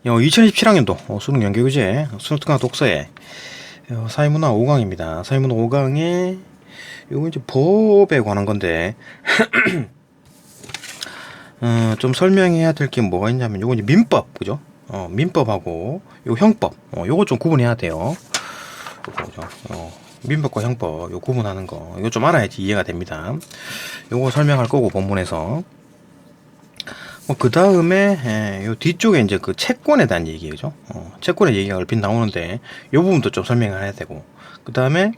2027학년도 수능 연계교재 수능특강 독서에 사회문화 5강입니다. 사회문화 5강에 요거 이제 법에 관한 건데 좀 설명해야 될 게 뭐가 있냐면 요거 이제 민법, 그죠? 민법하고 요 형법, 요거 좀 구분해야 돼요. 그죠? 민법과 형법 요 구분하는 거 이거 좀 알아야지 이해가 됩니다. 요거 설명할 거고 본문에서 그 다음에 요 뒤쪽에 이제 그 채권에 대한 얘기죠. 채권의 얘기가 얼핏 나오는데 요 부분도 좀 설명을 해야 되고, 그 다음에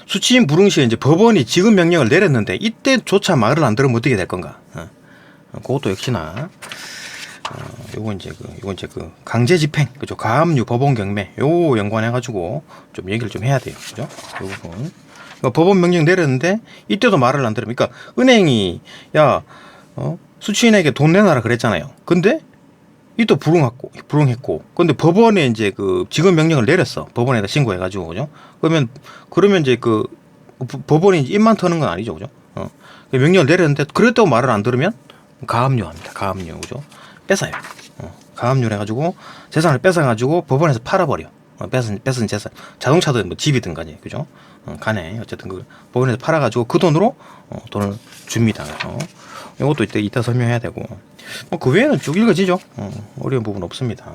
수취인 불응 시에 이제 법원이 지급 명령을 내렸는데 이때조차 말을 안 들으면 어떻게 될 건가? 그것도 역시나 요건 이제 그 강제 집행, 그죠? 가압류 법원 경매 요 연관해 가지고 좀 얘기를 좀 해야 돼요, 그죠? 요 부분. 법원 명령 내렸는데 이때도 말을 안 들으면, 그러니까 은행이 수취인에게 돈 내놔라 그랬잖아요. 근데 이 또 불응했고, 근데 법원에 이제 그 지급 명령을 내렸어. 법원에다 신고해가지고, 그죠? 그러면 이제 그 법원이 이제 입만 터는 건 아니죠, 그죠? 명령을 내렸는데 그랬다고 말을 안 들으면 가압류합니다. 가압류, 그죠? 뺏어요. 가압류 해가지고 재산을 뺏어가지고 법원에서 팔아버려. 뺏은 재산, 자동차든 뭐 집이든 간에, 그죠? 간에 어쨌든 그 법원에서 팔아가지고 그 돈으로 돈을 줍니다. 그죠? 이것도 이따 설명해야 되고, 그 외에는 쭉 읽어지죠. 어려운 부분 없습니다.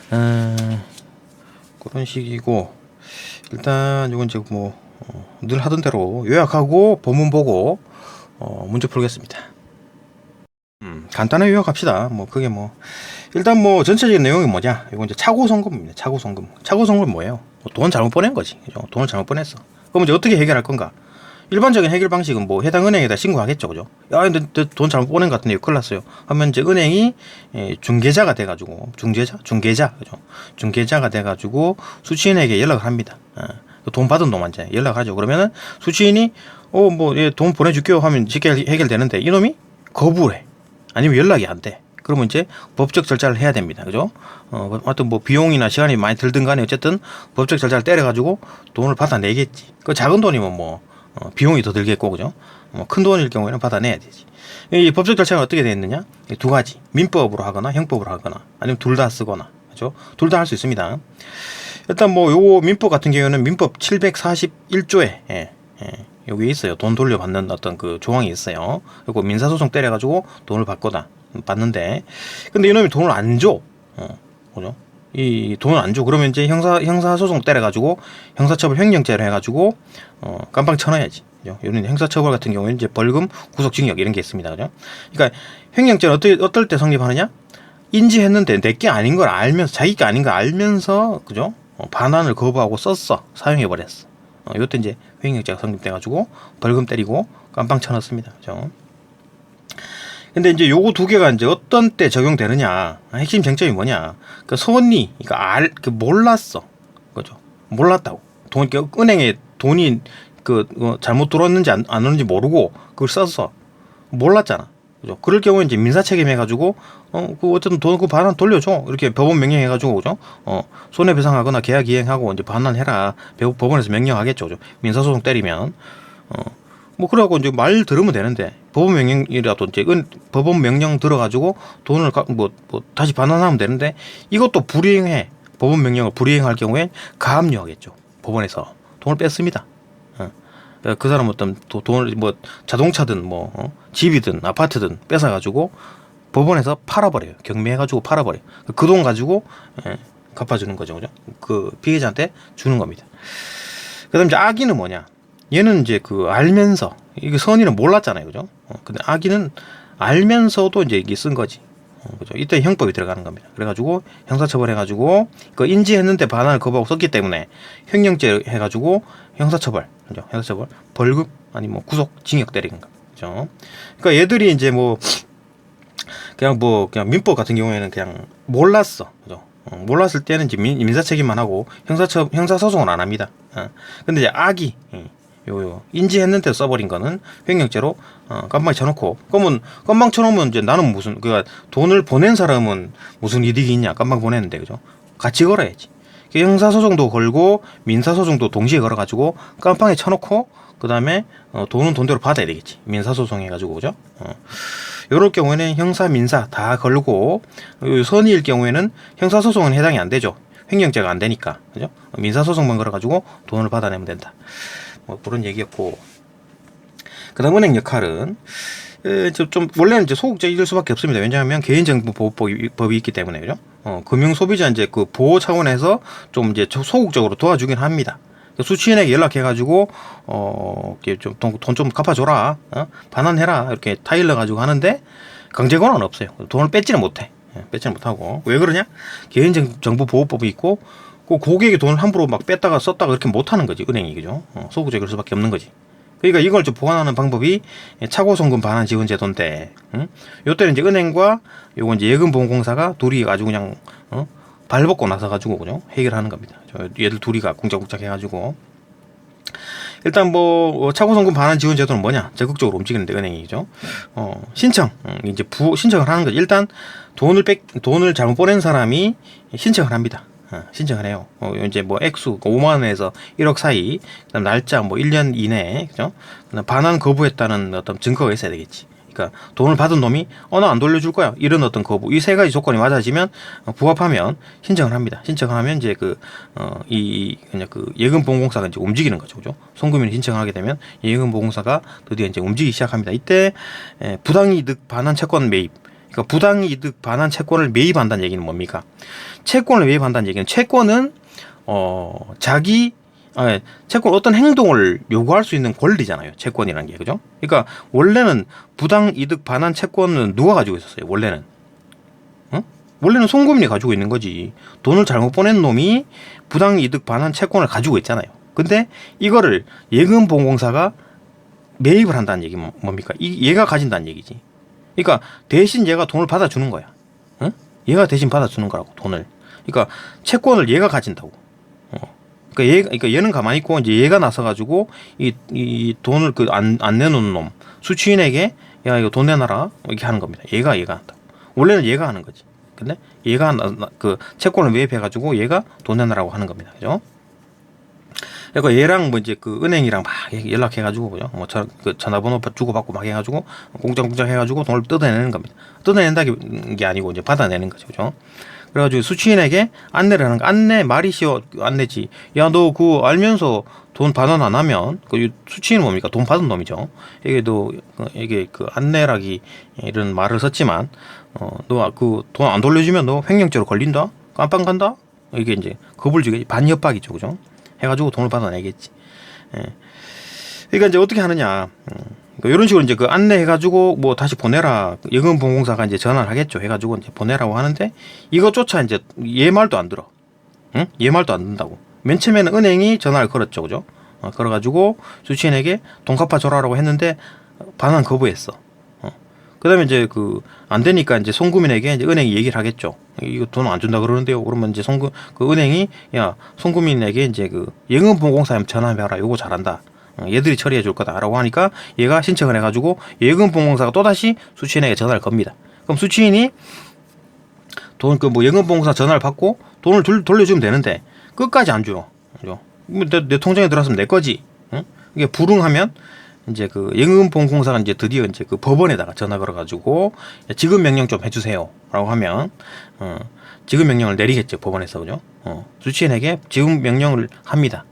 그런 식이고, 일단 이건 이제 뭐 늘 하던 대로 요약하고 본문 보고 문제 풀겠습니다. 간단하게 요약합시다. 그게 일단 전체적인 내용이 뭐냐? 이건 이제 차고송금입니다. 차고송금. 차고송금은 뭐예요? 돈 잘못 보낸 거지. 그죠? 돈을 잘못 보냈어. 그럼 이제 어떻게 해결할 건가? 일반적인 해결 방식은 해당 은행에다 신고하겠죠, 그죠? 야, 근데 돈 잘못 보낸 것 같은데 큰일 났어요. 하면 이제 은행이 중개자가 돼가지고, 중개자, 그죠? 중개자가 돼가지고 수취인에게 연락을 합니다. 돈 받은 놈한테 연락하죠. 그러면은 수취인이 돈 보내줄게요 하면 쉽게 해결되는데 이놈이 거부를 해. 아니면 연락이 안 돼. 그러면 이제 법적 절차를 해야 됩니다. 그죠? 하여튼 비용이나 시간이 많이 들든 간에 어쨌든 법적 절차를 때려가지고 돈을 받아내겠지. 그 작은 돈이면 비용이 더 들겠고, 그죠? 큰 돈일 경우에는 받아내야 되지. 이 법적 절차가 어떻게 되어 있느냐? 두 가지. 민법으로 하거나 형법으로 하거나 아니면 둘 다 쓰거나, 그죠? 둘 다 할 수 있습니다. 일단 요 민법 같은 경우에는 민법 741조에 여기 있어요. 돈 돌려받는 어떤 그 조항이 있어요. 그리고 민사소송 때려가지고 돈을 받는데, 근데 이놈이 돈을 안 줘. 그죠? 이 돈을 안 줘. 그러면 이제 형사소송 때려가지고 형사처벌 횡령죄로 해가지고 깜빵 쳐넣어야지. 그죠? 이런 형사처벌 같은 경우에는 이제 벌금, 구속징역 이런 게 있습니다. 그죠? 그러니까 횡령죄는 어떨 때 성립하느냐? 인지했는데 내게 아닌 걸 알면서, 자기가 아닌 걸 알면서, 그죠? 반환을 거부하고 썼어. 사용해버렸어. 이때 이제 횡령죄가 성립돼가지고 벌금 때리고 깜빵 쳐넣습니다. 그죠? 근데 이제 요거 두 개가 이제 어떤 때 적용되느냐, 핵심 쟁점이 뭐냐, 그 손이, 몰랐어. 그죠? 몰랐다고. 은행에 돈이 잘못 들어왔는지 안 들어왔는지 모르고 그걸 썼어. 몰랐잖아. 그죠? 그럴 경우에 이제 민사 책임해가지고, 어쨌든 돈 반환 돌려줘. 이렇게 법원 명령해가지고, 그죠? 손해배상하거나 계약 이행하고 이제 반환해라. 법원에서 명령하겠죠. 그죠? 민사소송 때리면. 그래갖고 이제 말 들으면 되는데, 법원 명령이라도 이제 법원 명령 들어가지고 돈을 다시 반환하면 되는데, 이것도 불이행해. 법원 명령을 불이행할 경우엔 가압류하겠죠. 법원에서 돈을 뺐습니다. 그 사람 어떤 돈을 자동차든 집이든 아파트든 뺏어가지고 법원에서 팔아버려요. 경매해가지고 팔아버려요. 그 돈 가지고 갚아주는 거죠, 그죠? 그 피해자한테 주는 겁니다. 그다음 이제 악의는 뭐냐? 얘는 이제 알면서, 이게 선의는 몰랐잖아요, 그죠? 근데 악의는 알면서도 이제 이게 쓴 거지. 그죠? 이때 형법이 들어가는 겁니다. 그래가지고 형사처벌해가지고 인지했는데 반환을 거부하고 썼기 때문에 횡령죄 해가지고 형사처벌, 그죠? 형사처벌, 벌금 아니면 구속, 징역 때리는 거, 그죠? 그러니까 얘들이 이제 그냥 민법 같은 경우에는 그냥 몰랐어, 그죠? 몰랐을 때는 이제 민사 책임만 하고 형사소송은 안 합니다. 근데 이제 악의, 인지했는데 써버린 거는 횡령죄로 깜빵에 쳐놓고, 그러면 깜빵 쳐놓으면 이제 나는 돈을 보낸 사람은 무슨 이득이 있냐? 깜빵 보냈는데, 그죠? 같이 걸어야지. 형사소송도 걸고 민사소송도 동시에 걸어가지고 깜빵에 쳐놓고 그 다음에 돈은 돈대로 받아야 되겠지. 민사소송 해가지고, 그죠? 요럴 경우에는 형사, 민사 다 걸고, 선의일 경우에는 형사소송은 해당이 안 되죠. 횡령죄가 안 되니까, 그죠? 민사소송만 걸어가지고 돈을 받아내면 된다. 뭐 그런 얘기였고, 그 다음 은행 역할은 좀 원래는 이제 소극적일 수밖에 없습니다. 왜냐하면 개인정보보호법이 있기 때문에, 그죠? 금융소비자 이제 그 보호 차원에서 좀 이제 소극적으로 도와주긴 합니다. 수취인에게 연락해가지고 좀 돈 좀 갚아줘라, 반환해라 이렇게 타일러 가지고 하는데 강제 권한은 없어요. 돈을 뺏지는 못해. 뺏지는 못하고. 왜 그러냐? 개인정보보호법이 있고 그 고객의 돈을 함부로 막 뺐다가 썼다가 그렇게 못하는 거지, 은행이. 그죠? 소극적일 수밖에 없는 거지. 그러니까 이걸 좀 보완하는 방법이 차고송금 반환 지원 제도인데, 요때는 이제 은행과 요거 이제 예금보험공사가 둘이 아주 그냥 발벗고 나서가지고, 그죠? 해결하는 겁니다. 얘들 둘이가 쿵짝쿵짝 해가지고. 일단 뭐 차고송금 반환 지원 제도는 뭐냐? 적극적으로 움직이는데, 은행이죠. 신청, 이제 신청을 하는 거죠. 일단 돈을 잘못 보낸 사람이 신청을 합니다. 신청을 해요. 이제 뭐 액수 5만원에서 1억 사이, 그다음 날짜 뭐 1년 이내, 그죠? 그다음 반환 거부했다는 어떤 증거가 있어야 되겠지. 그러니까 돈을 받은 놈이 나 안 돌려줄 거야, 이런 어떤 거부, 이 세 가지 조건이 맞아지면 부합하면 신청을 합니다. 신청을 하면 이제 그냥 그 예금보험공사가 이제 움직이는 거죠, 그죠? 송금인이 신청하게 되면 예금보험공사가 드디어 이제 움직이기 시작합니다. 이때 부당이득 반환 채권 매입. 그러니까 부당이득 반환 채권을 매입한다는 얘기는 뭡니까? 채권을 매입한다는 얘기는 채권은 채권 어떤 행동을 요구할 수 있는 권리잖아요. 채권이라는 게, 그죠? 그러니까 원래는 부당이득 반환 채권은 누가 가지고 있었어요? 원래는 원래는 송금인이 가지고 있는 거지. 돈을 잘못 보낸 놈이 부당이득 반환 채권을 가지고 있잖아요. 근데 이거를 예금보험공사가 매입을 한다는 얘기 뭡니까? 얘가 가진다는 얘기지. 그러니까 대신 얘가 돈을 받아주는 거야. 얘가 대신 받아주는 거라고, 돈을. 그러니까 채권을 얘가 가진다고. 그러니까 얘는 가만히 있고 이제 얘가 나서가지고 이 돈을 안 내놓는 놈, 수취인에게 야 이거 돈 내놔라 이렇게 하는 겁니다. 얘가 한다고. 원래는 얘가 하는 거지. 근데 얘가 그 채권을 매입해가지고 얘가 돈 내놔라고 하는 겁니다. 그죠? 그러니까 얘랑 뭐 이제 그 은행이랑 막 연락해가지고, 그죠? 뭐 전화번호 주고받고 막 해가지고 공장공장 해가지고 돈을 뜯어내는 겁니다. 뜯어낸다는 게 아니고 이제 받아내는 거죠, 그죠? 그래가지고 수취인에게 안내를 하는 거. 안내 말이시오, 안내지. 야, 너 그거 알면서 돈 반환 안 하면 그 수취인은 뭡니까? 돈 받은 놈이죠. 이게 그 안내라기 이런 말을 썼지만 너 그 돈 안 돌려주면 너 횡령죄로 걸린다. 깜빵 간다. 이게 이제 겁을 주겠지. 반협박이죠, 그죠? 해가지고 돈을 받아내겠지. 그러니까 이제 어떻게 하느냐. 이런 식으로 이제 그 안내해가지고 뭐 다시 보내라. 예금보험공사가 이제 전화를 하겠죠. 해가지고 이제 보내라고 하는데 이것조차 이제 얘 말도 안 들어. 얘 말도 안 듣는다고. 맨 처음에는 은행이 전화를 걸었죠, 그죠? 걸어가지고 수취인에게 돈 갚아줘라라고 했는데 반환 거부했어. 그다음에 이제 안 되니까 이제 송금인에게 이제 은행이 얘기를 하겠죠. 이거 돈 안 준다 그러는데요. 그러면 이제 그 은행이 야, 송금인에게 이제 예금보험공사에 전화해봐라. 요거 잘한다. 얘들이 처리해 줄 거다라고 하니까 얘가 신청을 해가지고 예금보험공사가 또다시 수취인에게 전화를 겁니다. 그럼 수취인이 예금보험공사 전화를 받고 돈을 돌려주면 되는데 끝까지 안 줘요. 그죠? 내 통장에 들어왔으면 내 거지. 이게 불응하면 이제 예금보험공사가 이제 드디어 이제 법원에다가 전화 걸어가지고 지급 명령 좀 해주세요라고 하면 지급 명령을 내리겠죠, 법원에서. 그죠? 수취인에게 지급 명령을 합니다.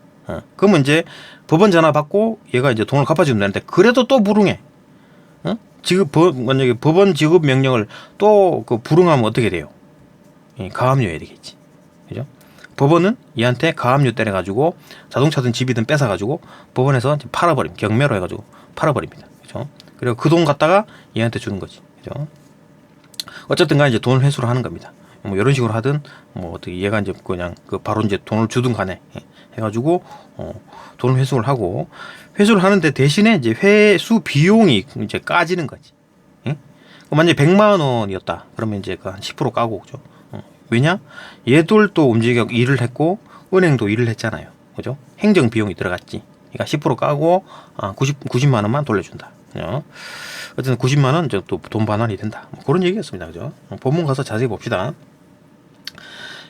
그러면 이제 법원 전화 받고 얘가 이제 돈을 갚아주면 되는데 그래도 또 불응해. 만약에 법원 지급 명령을 또 불응하면 어떻게 돼요? 가압류해야 되겠지. 그죠? 법원은 얘한테 가압류 때려가지고 자동차든 집이든 뺏어가지고 법원에서 팔아버립니다. 경매로 해가지고 팔아버립니다. 그죠? 그리고 그 돈 갖다가 얘한테 주는 거지. 그죠? 어쨌든 간에 이제 돈을 회수를 하는 겁니다. 뭐 이런 식으로 하든 뭐 어떻게 얘가 이제 그냥 바로 이제 돈을 주든 간에 해가지고 돈을 회수를 하고, 회수를 하는데 대신에 이제 회수 비용이 이제 까지는 거지. 만약에 100만 원이었다. 그러면 이제 한 10% 까고, 그죠? 왜냐? 얘들도 움직여 일을 했고 은행도 일을 했잖아요. 그죠? 행정 비용이 들어갔지. 그러니까 10% 까고 90만 원만 돌려준다. 그죠? 어쨌든 90만 원 또 돈 반환이 된다. 뭐 그런 얘기였습니다. 그죠? 본문 가서 자세히 봅시다.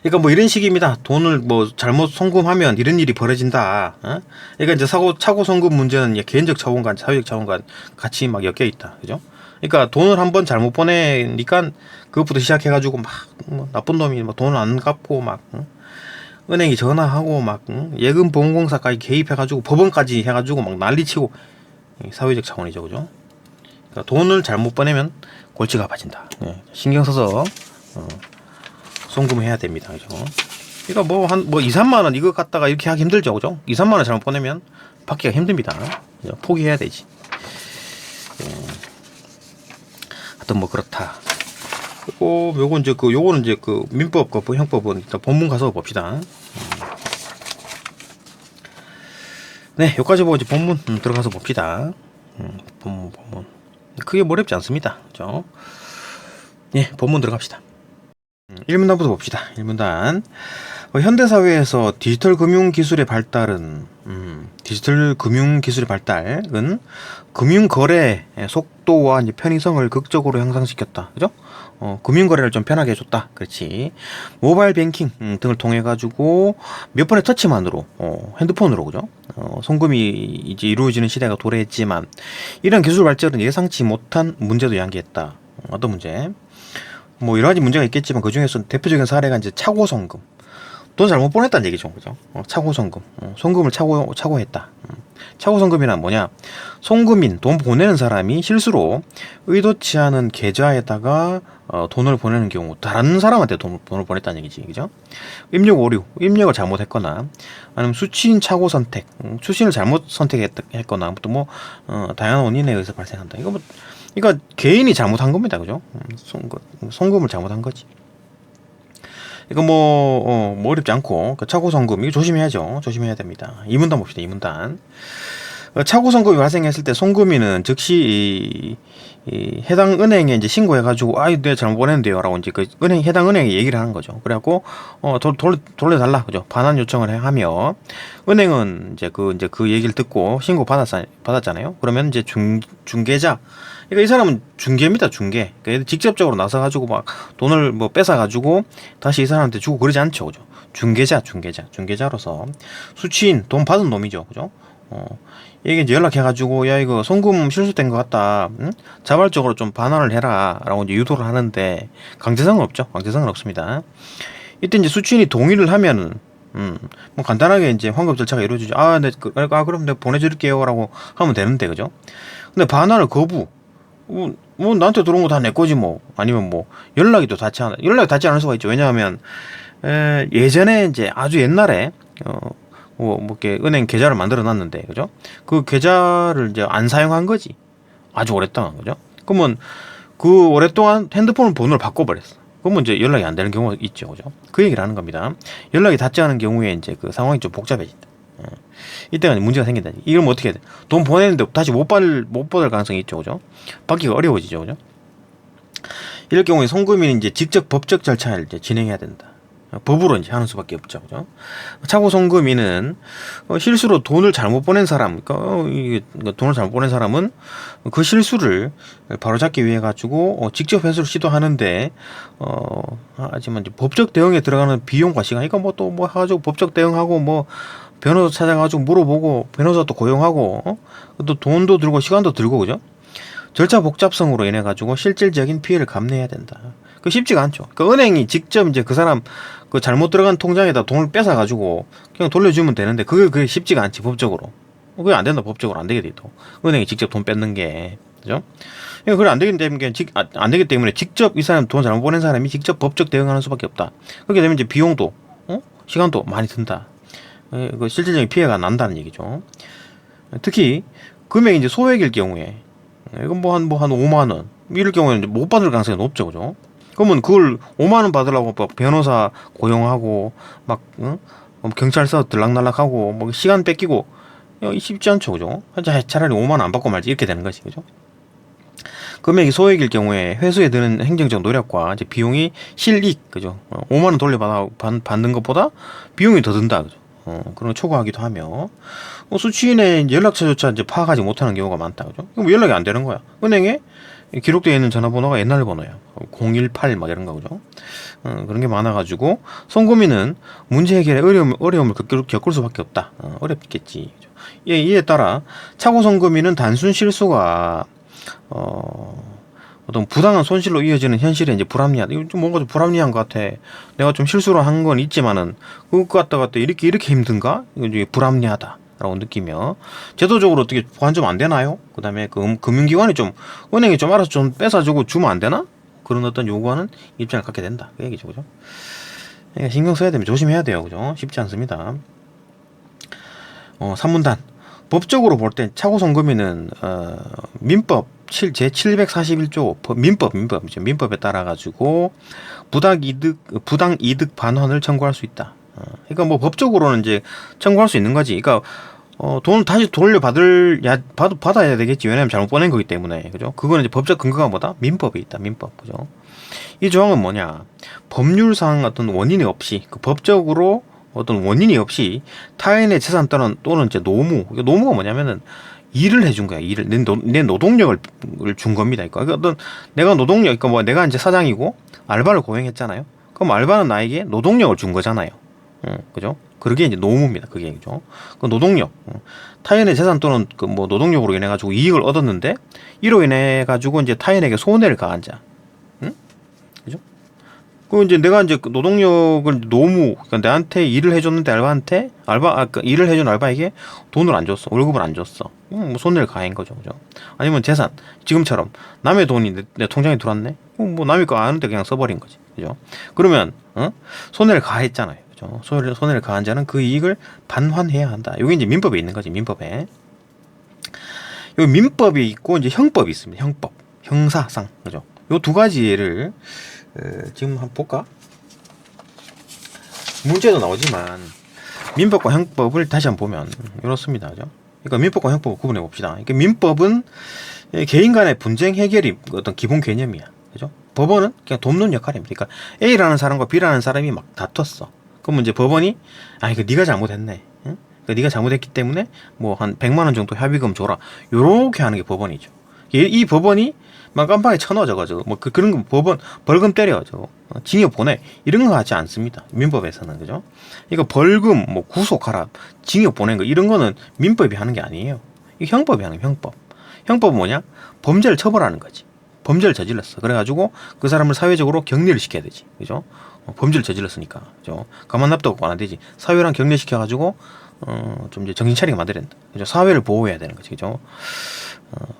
그러니까 뭐 이런 식입니다. 돈을 뭐 잘못 송금하면 이런 일이 벌어진다. 어? 그러니까 이제 차고 송금 문제는 개인적 차원과 사회적 차원과 같이 막 엮여 있다. 그죠? 그러니까 돈을 한번 잘못 보내니까 그것부터 시작해가지고 뭐 나쁜 놈이 막 돈을 안 갚고 막 은행이 전화하고 막 예금 보험공사까지 개입해가지고 법원까지 해가지고 막 난리치고 사회적 차원이죠, 그죠? 그러니까 돈을 잘못 보내면 골치가 아파진다. 예, 신경 써서 송금해야 됩니다, 그죠? 그러니까 뭐 2, 3만 원 이거 갖다가 이렇게 하기 힘들죠, 그죠? 2, 3만 원 잘못 보내면 받기가 힘듭니다. 그죠? 포기해야 되지. 하여튼 뭐 그렇다. 그리고 요거는 이제 그 민법, 그 형법은 일단 본문 가서 봅시다. 네, 여기까지 보고 이제 본문 들어가서 봅시다. 본문. 크게 어렵지 않습니다. 그죠? 예, 본문 들어갑시다. 1문단부터 봅시다. 1문단. 현대사회에서 디지털 금융기술의 발달은 금융거래 속도와 이제 편의성을 극적으로 향상시켰다. 그죠? 금융거래를 좀 편하게 해줬다. 그렇지. 모바일 뱅킹 등을 통해가지고 몇 번의 터치만으로, 핸드폰으로, 그죠? 송금이 이제 이루어지는 시대가 도래했지만, 이런 기술 발전은 예상치 못한 문제도 야기했다. 어떤 문제? 뭐 여러 가지 문제가 있겠지만 그 중에서 대표적인 사례가 이제 차고 송금. 돈 잘못 보냈다는 얘기죠, 그죠? 차고 송금, 송금을 차고 했다. 차고 송금이란 뭐냐? 송금인, 돈 보내는 사람이 실수로 의도치 않은 계좌에다가 돈을 보내는 경우, 다른 사람한테 돈을 보냈다는 얘기지, 그죠? 입력 오류, 입력을 잘못했거나, 아니면 수취인 차고 선택, 수신을 잘못 선택했거나, 또 뭐 다양한 원인에 의해서 발생한다. 그러니까 개인이 잘못한 겁니다, 그죠? 송금을 잘못한 거지. 이거 뭐 어렵지 않고, 그 차고송금, 이거 조심해야죠. 조심해야 됩니다. 2문단 봅시다, 2문단. 차고송금이 발생했을 때 송금인은 즉시 이 해당 은행에 이제 신고해가지고, 내가 잘못 보냈는데요. 라고 이제 해당 은행에 얘기를 하는 거죠. 그래갖고, 돌려달라. 그죠? 반환 요청을 하며, 은행은 이제 그 얘기를 듣고 신고 받았잖아요. 그러면 이제 중개자, 그러니까 이 사람은 중개입니다, 중개. 그러니까 직접적으로 나서가지고 막 돈을 뭐 뺏어가지고 다시 이 사람한테 주고 그러지 않죠, 그죠? 중개자로서 수취인, 돈 받은 놈이죠, 그죠? 이게 이제 연락해가지고, 야, 이거 송금 실수된 것 같다. 응? 자발적으로 좀 반환을 해라. 라고 이제 유도를 하는데, 강제성은 없죠. 강제성은 없습니다. 이때 이제 수취인이 동의를 하면은, 뭐 간단하게 이제 환급 절차가 이루어지죠. 그럼 내가 보내줄게요. 라고 하면 되는데, 그죠? 근데 반환을 거부. 뭐 나한테 들어온 거 다 내 거지 뭐. 아니면 뭐 연락이 닿지 않을 수가 있죠. 왜냐하면 예전에 이제 아주 옛날에 뭐 이렇게 은행 계좌를 만들어 놨는데, 그죠? 그 계좌를 이제 안 사용한 거지. 아주 오랫동안, 그죠? 그러면 그 오랫동안 핸드폰 번호를 바꿔버렸어. 그러면 이제 연락이 안 되는 경우가 있죠, 그죠? 그 얘기를 하는 겁니다. 연락이 닿지 않은 경우에 이제 그 상황이 좀 복잡해진다. 이때가 문제가 생긴다. 이러면 어떻게 해야 돼? 돈 보내는데 다시 못 받을 가능성이 있죠, 그죠? 받기가 어려워지죠, 그죠? 이럴 경우에 송금인은 이제 직접 법적 절차를 이제 진행해야 된다. 법으로 이제 하는 수밖에 없죠, 그죠? 차고 송금인은 실수로 돈을 잘못 보낸 사람, 돈을 잘못 보낸 사람은 그 실수를 바로잡기 위해 가지고 직접 회수를 시도하는데, 하지만 이제 법적 대응에 들어가는 비용과 시간, 이거 뭐 또 뭐 해가지고 법적 대응하고 뭐 변호사 찾아가지고 물어보고 변호사 또 고용하고 또 돈도 들고 시간도 들고, 그죠? 절차 복잡성으로 인해 가지고 실질적인 피해를 감내해야 된다. 그 쉽지가 않죠. 그 은행이 직접 이제 그 사람 그 잘못 들어간 통장에다 돈을 뺏어 가지고 그냥 돌려주면 되는데 그게 쉽지가 않지, 법적으로. 그게 안 된다. 법적으로 안 되게 돼 또. 은행이 직접 돈 뺏는 게, 그죠? 그게 안 되기 때문에 직접 이 사람 돈 잘못 보낸 사람이 직접 법적 대응하는 수밖에 없다. 그렇게 되면 이제 비용도 시간도 많이 든다. 그 실질적인 피해가 난다는 얘기죠. 특히 금액이 이제 소액일 경우에, 이건 뭐 한 5만 원 이럴 경우에는 못 받을 가능성이 높죠, 그죠? 그러면 그걸 5만 원 받으려고 막 변호사 고용하고 막 경찰서 들락날락하고 뭐 시간 뺏기고 쉽지 않죠, 그죠? 차라리 5만 원 안 받고 말지, 이렇게 되는 거지, 그죠? 금액이 소액일 경우에 회수에 드는 행정적 노력과 이제 비용이 실이익, 그죠? 5만 원 받는 것보다 비용이 더 든다, 그죠? 그런 거 초과하기도 하며, 수취인의 연락처조차 이제 파악하지 못하는 경우가 많다, 그죠? 그럼 연락이 안 되는 거야. 은행에 기록되어 있는 전화번호가 옛날 번호야. 018 막 이런 거, 그죠? 그런 게 많아가지고 송금이는 문제 해결에 어려움을 겪을 수밖에 없다. 어렵겠지. 이에 따라 차고 송금이는 단순 실수가 어떤 부당한 손실로 이어지는 현실에 이제 불합리하다. 이거 좀 뭔가 좀 불합리한 것 같아. 내가 좀 실수를 한 건 있지만은 그것 갖다가 또 이렇게 힘든가? 이거 이제 불합리하다라고 느끼며 제도적으로 어떻게 보완 좀 안 되나요? 그다음에 금융기관이 좀 은행이 좀 알아서 좀 뺏어주고 주면 안 되나? 그런 어떤 요구하는 입장을 갖게 된다. 그 얘기죠, 그죠? 그러니까 신경 써야 되면 조심해야 돼요, 그죠? 쉽지 않습니다. 3문단. 법적으로 볼 땐 차고송금이는 민법 제 741조 민법에 따라 가지고 부당 이득 반환을 청구할 수 있다. 그러니까 뭐 법적으로는 이제 청구할 수 있는 거지. 그러니까 돈을 다시 받아야 되겠지. 왜냐면 잘못 보낸 거기 때문에. 그죠? 그거는 이제 법적 근거가 뭐다? 민법에 있다. 민법. 그죠? 이 조항은 뭐냐? 법률상 어떤 원인이 없이 법적으로 어떤 원인이 없이 타인의 재산 또는 이제 노무가 뭐냐면은 일을 해준 거야. 내 노동력을 준 겁니다. 그러니까 어떤 내가 그러니까 뭐 내가 이제 사장이고 알바를 고용했잖아요. 그럼 알바는 나에게 노동력을 준 거잖아요. 그죠? 그게 이제 노무입니다. 그게 그죠? 그 노동력, 타인의 재산 또는 그 뭐 노동력으로 인해 가지고 이익을 얻었는데 이로 인해 가지고 이제 타인에게 손해를 가한 자, 그죠? 그 이제 내가 이제 노동력을 그러니까 나한테 일을 해줬는데 일을 해준 알바에게 돈을 안 줬어, 월급을 안 줬어, 뭐 손해를 가한 거죠, 그죠? 아니면 재산, 지금처럼 남의 돈이 내 통장에 들어왔네, 뭐 남의 거 아는데 그냥 써버린 거지, 그죠? 그러면 손해를 가했잖아요, 그죠? 손해를 가한 자는 그 이익을 반환해야 한다. 이게 이제 민법에 있는 거지, 민법에. 여기 민법이 있고 이제 형법이 있습니다. 형사상, 그죠? 요 두 가지를 지금 한번 볼까? 문제도 나오지만 민법과 형법을 다시 한번 보면 이렇습니다. 그죠? 그러니까 민법과 형법을 구분해 봅시다. 그러니까 민법은 개인 간의 분쟁 해결이 어떤 기본 개념이야. 그죠? 법원은 그냥 돕는 역할입니다. 그러니까 A라는 사람과 B라는 사람이 막 다퉜어. 그러면 이제 법원이 이거 네가 잘못했네. 응? 그러니까 네가 잘못했기 때문에 뭐 한 100만 원 정도 협의금 줘라. 요렇게 하는 게 법원이죠. 이 법원이 막 깜빡이 쳐넣어 저거 뭐 그런 거 법원 벌금 때려 저거 징역 보내 이런 거 하지 않습니다. 민법에서는. 그죠? 이거 벌금 뭐 구속하라 징역 보낸 거 이런 거는 민법이 하는 게 아니에요. 이 형법이 하는 거예요. 형법은 뭐냐? 범죄를 처벌하는 거지. 범죄를 저질렀어. 그래가지고 그 사람을 사회적으로 격리를 시켜야 되지. 그죠? 범죄를 저질렀으니까. 그죠? 가만 놔두고 안 되지. 사회랑 격리시켜가지고 좀 이제 정신 차리게 만들어야 된다. 그죠? 사회를 보호해야 되는 거지. 그죠?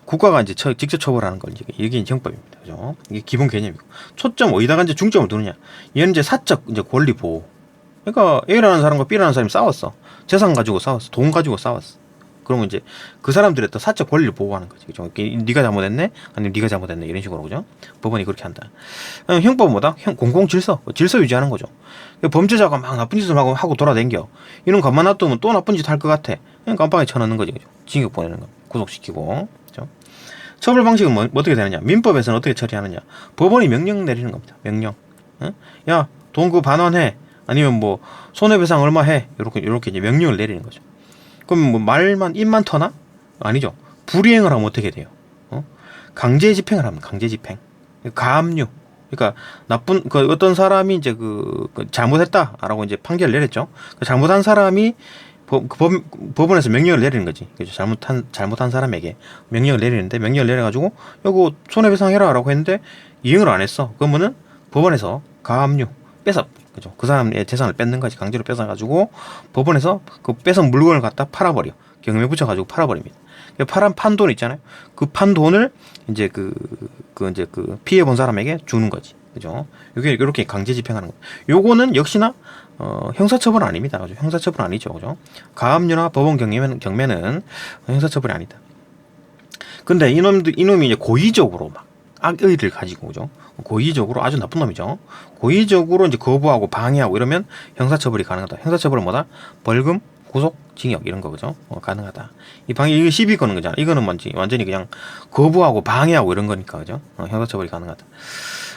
국가가 이제 직접 처벌하는 걸 이게 형법입니다. 그죠? 이게 기본 개념이고. 초점 어디다가 이제 중점을 두느냐? 얘는 이제 사적 이제 권리 보호. 그러니까 A라는 사람과 B라는 사람이 싸웠어. 재산 가지고 싸웠어. 돈 가지고 싸웠어. 그러면 이제 그 사람들의 또 사적 권리를 보호하는 거지. 그죠? 네가 잘못했네? 아니면 네가 잘못했네? 이런 식으로. 그죠? 법원이 그렇게 한다. 형법은 뭐다? 공공 질서 유지하는 거죠. 범죄자가 막 나쁜 짓을 하고 돌아다녀. 이런 가만 놔두면 또 나쁜 짓 할 것 같아. 그냥 깜빡이 쳐넣는 거지. 그죠? 징역 보내는 거. 구속시키고. 그죠? 처벌 방식은 어떻게 되느냐? 민법에서는 어떻게 처리하느냐? 법원이 명령 내리는 겁니다. 명령. 야, 돈 그거 반환해. 아니면 뭐 손해배상 얼마 해. 요렇게 이제 명령을 내리는 거죠. 그럼 뭐 입만 터나? 아니죠. 불이행을 하면 어떻게 돼요? 강제 집행을 하면 강제 집행. 가압류. 그러니까 어떤 사람이 이제 잘못했다라고 이제 판결을 내렸죠. 잘못한 사람이 법원에서 명령을 내리는 거지. 그죠? 잘못한 사람에게 명령을 내리는데 명령을 내려가지고 이거 손해배상해라라고 했는데 이행을 안 했어. 그러면은 법원에서 가압류 그죠? 그 사람의 재산을 뺏는 거지. 강제로 뺏어가지고 법원에서 그 뺏은 물건을 갖다 팔아버려. 경매에 붙여가지고 팔아버립니다. 판 돈 있잖아요. 그 판 돈을 이제 이제 피해 본 사람에게 주는 거지. 그죠? 이렇게 강제 집행하는 거. 요거는 역시나 형사처벌은 아닙니다. 그죠? 형사처벌 아니죠. 그죠? 가압류나 법원 경매는 형사처벌이 아니다. 근데 이놈이 이제 고의적으로 막 악의를 가지고, 그죠? 고의적으로 아주 나쁜 놈이죠. 고의적으로 이제 거부하고 방해하고 이러면 형사처벌이 가능하다. 형사처벌은 뭐다? 벌금, 구속, 징역 이런 거. 그죠? 가능하다. 이게 시비 거는 거잖아. 이거는 완전히 그냥 거부하고 방해하고 이런 거니까. 그죠? 형사처벌이 가능하다.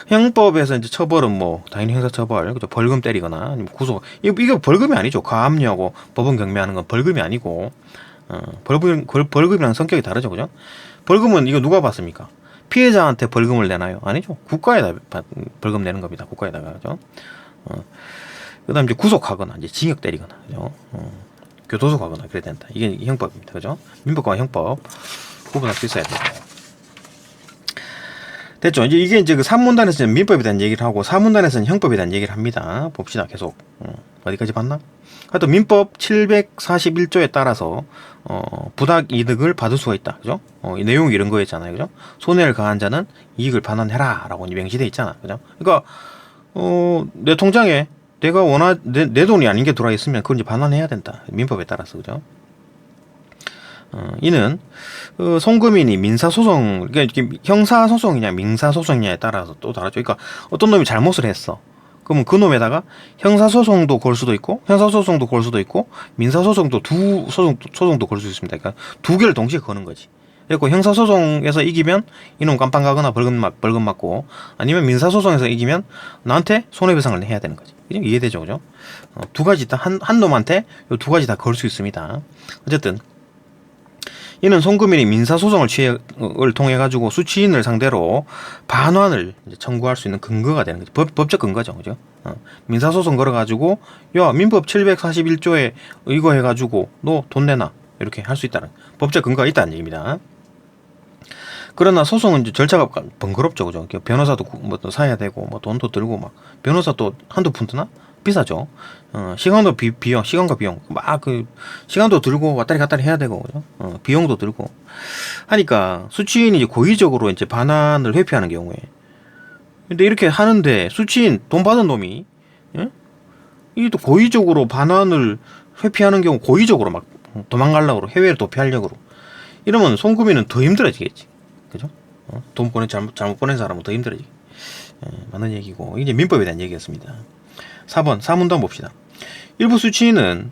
형법에서 이제 처벌은 뭐 당연히 형사처벌, 그죠? 벌금 때리거나 아니면 구속. 이거 벌금이 아니죠. 가압류하고 법원 경매하는 건 벌금이 아니고 벌금이랑 성격이 다르죠. 그죠? 벌금은 이거 누가 받습니까? 피해자한테 벌금을 내나요? 아니죠. 국가에다 벌금 내는 겁니다. 국가에다가. 그죠? 그다음 이제 구속하거나 이제 징역 때리거나. 그죠? 교도소가거나 그래야 된다. 이게 형법입니다. 그죠? 민법과 형법 구분할 수 있어야 돼요. 됐죠? 이게 이제 그 산문단에서는 민법에 대한 얘기를 하고 사문단에서는 형법에 대한 얘기를 합니다. 봅시다. 계속. 어디까지 봤나? 하여튼 민법 741조에 따라서 부당 이득을 받을 수가 있다. 그죠? 이 내용이 이런 거였잖아요. 그죠? 손해를 가한 자는 이익을 반환해라 라고 명시되어 있잖아. 그죠? 그러니까 내 통장에 내가 내 돈이 아닌 게 들어와 있으면 그걸 이제 반환해야 된다. 민법에 따라서. 그죠? 이는 송금인이 민사소송, 그러니까 형사소송이냐 민사소송이냐에 따라서 또 다르죠. 그러니까 어떤 놈이 잘못을 했어. 그러면 그 놈에다가 형사소송도 걸 수도 있고 형사소송도 걸 수도 있고 민사소송도 소송도 걸 수 있습니다. 그러니까 두 개를 동시에 거는 거지. 그리고 형사소송에서 이기면 이놈 깜빵 가거나 벌금 맞고, 아니면 민사소송에서 이기면 나한테 손해배상을 해야 되는 거지. 그죠? 이해되죠? 그죠? 두 가지 다 한 놈한테 요 두 가지 다 걸 수 있습니다. 어쨌든 이는 송금인이 민사소송을 통해 가지고 수취인을 상대로 반환을 청구할 수 있는 근거가 되는 거죠. 법적 근거죠. 그죠? 민사소송 걸어가지고, 야, 민법 741조에 의거해가지고, 너 돈 내놔. 이렇게 할 수 있다는, 법적 근거가 있다는 얘기입니다. 그러나 소송은 이제 절차가 번거롭죠. 그죠? 변호사도 뭐 또 사야 되고, 뭐 돈도 들고, 막, 변호사 또 한두 푼 드나? 비싸죠. 시간도 비용, 시간과 비용. 시간도 들고 왔다리 갔다리 해야 되고, 그죠? 비용도 들고. 하니까, 수취인이 이제 고의적으로 이제 반환을 회피하는 경우에. 근데 이렇게 하는데, 수취인, 돈 받은 놈이, 예? 이게 또 고의적으로 반환을 회피하는 경우, 고의적으로 막 도망가려고, 해외를 도피하려고. 이러면 송금인은 더 힘들어지겠지. 그죠? 돈 잘못 보낸 사람은 더 힘들어지겠지. 맞는 얘기고. 이제 민법에 대한 얘기였습니다. 4번 사문단 봅시다. 일부 수취인은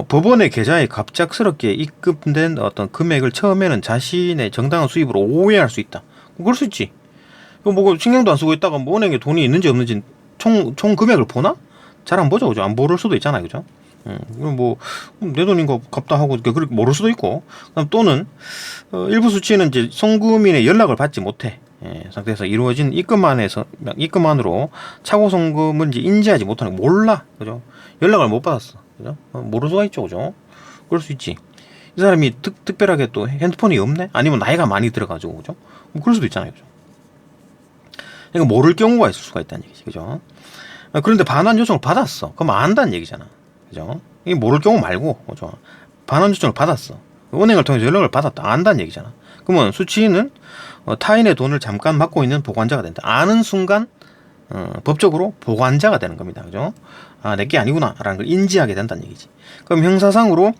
법원의 계좌에 갑작스럽게 입금된 어떤 금액을 처음에는 자신의 정당한 수입으로 오해할 수 있다. 그럴 수 있지. 뭐 신경도 안 쓰고 있다가 뭐 은행에 돈이 있는지 없는지 총 금액을 보나? 잘 안 보죠. 그죠? 안 모를 수도 있잖아요. 그죠? 뭐 내 돈인 거 갚다 하고 그렇게 모를 수도 있고. 또는 일부 수취인은 이제 송금인의 연락을 받지 못해. 상태에서 이루어진 입금만으로 차고 송금을 이제 인지하지 못하는 거 몰라. 그죠? 연락을 못 받았어. 그죠? 모를 수가 있죠. 그죠? 그럴 수 있지. 이 사람이 특별하게 또 핸드폰이 없네? 아니면 나이가 많이 들어가지고. 그죠? 뭐 그럴 수도 있잖아요. 그죠? 그러니까 모를 경우가 있을 수가 있다는 얘기지. 그죠? 그런데 반환 요청을 받았어. 그럼 안다는 얘기잖아. 그죠? 이게 모를 경우 말고. 그죠? 반환 요청을 받았어. 은행을 통해서 연락을 받았다. 안다는 얘기잖아. 그러면 수취인은 타인의 돈을 잠깐 맡고 있는 보관자가 된다. 아는 순간 법적으로 보관자가 되는 겁니다. 그죠? 아, 내게 아니구나 라는 걸 인지하게 된다는 얘기지. 그럼 형사상으로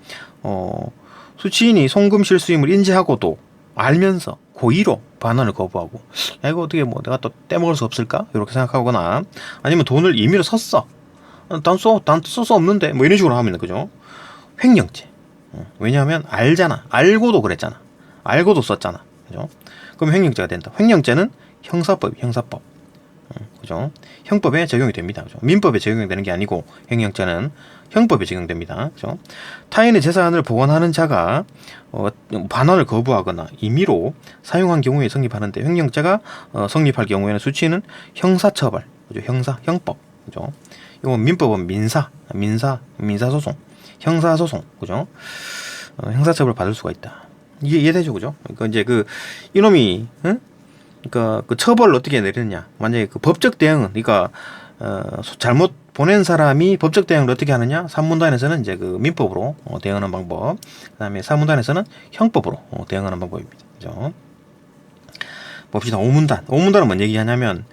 수취인이 송금 실수임을 인지하고도 알면서 고의로 반환을 거부하고, 야, 이거 어떻게 뭐 내가 또 떼먹을 수 없을까? 이렇게 생각하거나, 아니면 돈을 임의로 썼어. 난 써서 없는데 뭐 이런 식으로 하면, 그죠? 횡령죄. 왜냐하면 알잖아. 알고도 그랬잖아. 알고도 썼잖아. 그죠? 그럼 횡령죄가 된다. 횡령죄는 형사법. 그죠? 형법에 적용이 됩니다. 그죠? 민법에 적용이 되는 게 아니고, 횡령죄는 형법에 적용됩니다. 그죠? 타인의 재산을 보관하는 자가 반환을 거부하거나 임의로 사용한 경우에 성립하는데, 횡령죄가 성립할 경우에는 수취는 형사처벌, 그죠? 형법, 그죠? 이건 민법은 민사소송, 형사소송, 그죠? 형사처벌 받을 수가 있다. 이게 이해되죠, 그죠? 그러니까 이제 이놈이, 응? 그러니까 그 처벌을 어떻게 내리느냐. 만약에 그 법적 대응은, 그러니까 잘못 보낸 사람이 법적 대응을 어떻게 하느냐. 산문단에서는 이제 그 민법으로 대응하는 방법, 그다음에 사문단에서는 형법으로 대응하는 방법입니다. 그죠? 봅시다. 오문단은 뭔 얘기하냐면,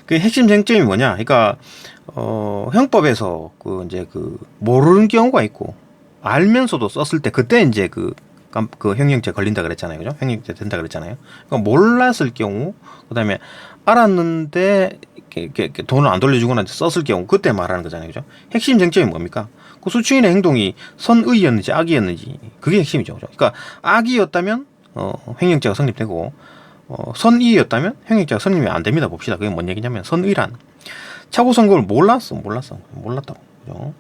그 핵심 쟁점이 뭐냐. 그러니까 형법에서 이제 모르는 경우가 있고, 알면서도 썼을 때 그때 이제 그 횡령죄 걸린다 그랬잖아요. 그죠? 횡령죄 된다 그랬잖아요. 그러니까 몰랐을 경우, 그다음에 알았는데 이렇게 돈을 안 돌려주거나 썼을 경우, 그때 말하는 거잖아요. 그죠? 핵심 쟁점이 뭡니까? 그 수취인의 행동이 선의였는지 악의였는지, 그게 핵심이죠. 그죠? 그러니까 악의였다면 횡령죄가 성립되고, 선의였다면 횡령죄가 성립이 안 됩니다. 봅시다. 그게 뭔 얘기냐면, 선의란 차고 선금을 몰랐다고. 그죠?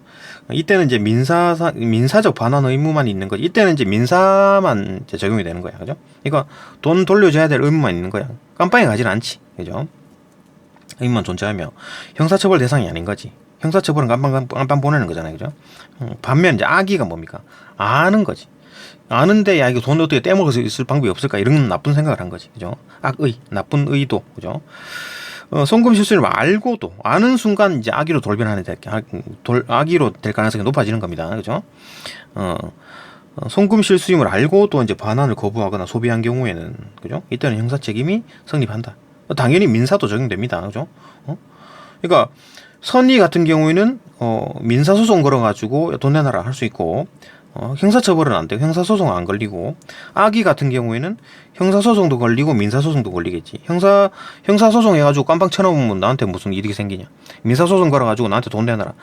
이때는 이제 민사적 반환 의무만 있는 거지. 이때는 이제 민사만 이제 적용이 되는 거야. 그죠? 그러니까 돈 돌려줘야 될 의무만 있는 거야. 깜빵에 가지는 않지. 그죠? 의무만 존재하며 형사처벌 대상이 아닌 거지. 형사처벌은 깜빵 보내는 거잖아요. 그죠? 반면 이제 악의가 뭡니까? 아는 거지. 아는데 야 이거 돈 어떻게 떼먹을 수 있을 방법이 없을까? 이런 나쁜 생각을 한 거지. 그죠? 악의, 나쁜 의도. 그죠? 송금 실수를 알고도 아는 순간 이제 악의로 돌변하는 악의로 될 가능성이 높아지는 겁니다. 그죠? 송금 실수임을 알고도 이제 반환을 거부하거나 소비한 경우에는 그죠? 이때는 형사 책임이 성립한다. 당연히 민사도 적용됩니다. 그죠? 그러니까 선의 같은 경우에는 민사 소송 걸어가지고 돈 내놔라 할 수 있고 형사처벌은 안 되고 형사소송 안 걸리고 악의 같은 경우에는 형사소송도 걸리고 민사소송도 걸리겠지. 형사소송 해가지고 깜빵 쳐놓으면 나한테 무슨 이득이 생기냐. 민사소송 걸어가지고 나한테 돈 내놔라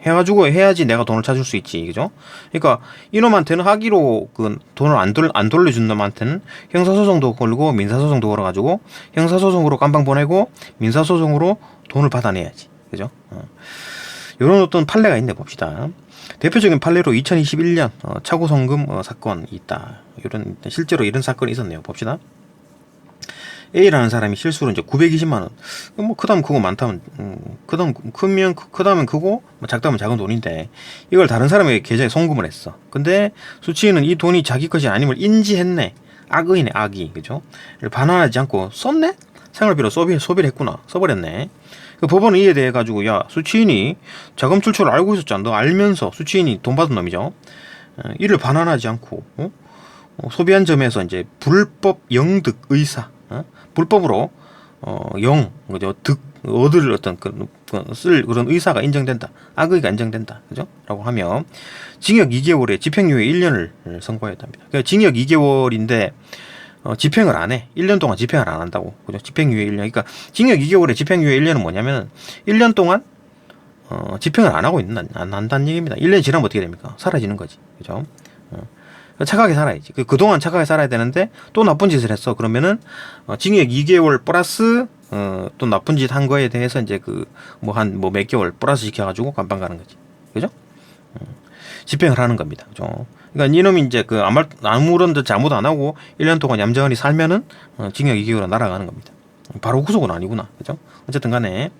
해가지고 해야지 내가 돈을 찾을 수 있지. 그죠? 그러니까 이놈한테는 악의로 그 돈을 안 돌려준 놈한테는 형사소송도 걸고 민사소송도 걸어가지고 형사소송으로 깜빵 보내고 민사소송으로 돈을 받아내야지. 그죠? 이런 어떤 판례가 있네 봅시다. 대표적인 판례로 2021년 차고송금 사건이 있다. 실제로 이런 사건이 있었네요. 봅시다. A라는 사람이 실수로 이제 920만 원. 뭐 크다면 크고 많다면 크다면 크고 작다면 작은 돈인데 이걸 다른 사람의 계좌에 송금을 했어. 근데 수취인은 이 돈이 자기 것이 아님을 인지했네. 악의네, 악의. 그죠? 반환하지 않고 썼네? 생활비로 소비를 했구나. 써버렸네. 그 법원은 이에 대해 가지고 야 수취인이 자금 출처를 알고 있었잖아. 너 알면서 수취인이 돈 받은 놈이죠. 이를 반환하지 않고 소비한 점에서 이제 불법 영득 의사 불법으로 그죠 득 얻을 어떤 쓸 그런 의사가 인정된다. 악의가 인정된다. 그죠? 라고 하며 징역 2개월에 집행유예 1년을 선고했답니다. 그러니까 징역 2개월인데 집행을 안 해. 1년 동안 집행을 안 한다고. 그죠? 집행유예 1년. 그러니까 징역 2개월에 집행유예 1년은 뭐냐면 1년 동안 집행을 안 한다는 얘기입니다. 1년이 지나면 어떻게 됩니까? 사라지는 거지. 그죠? 착하게 살아야지. 그동안 착하게 살아야 되는데 또 나쁜 짓을 했어. 그러면은 징역 2개월 플러스 또 나쁜 짓 한 거에 대해서 이제 몇 개월 플러스 시켜가지고 감방 가는 거지. 그죠? 집행을 하는 겁니다. 그죠? 그러니까 이놈이 이제 아무런 잘못 안 하고 1년 동안 얌전히 살면은 징역 2개월은 날아가는 겁니다. 바로 구속은 아니구나. 그죠? 어쨌든 간에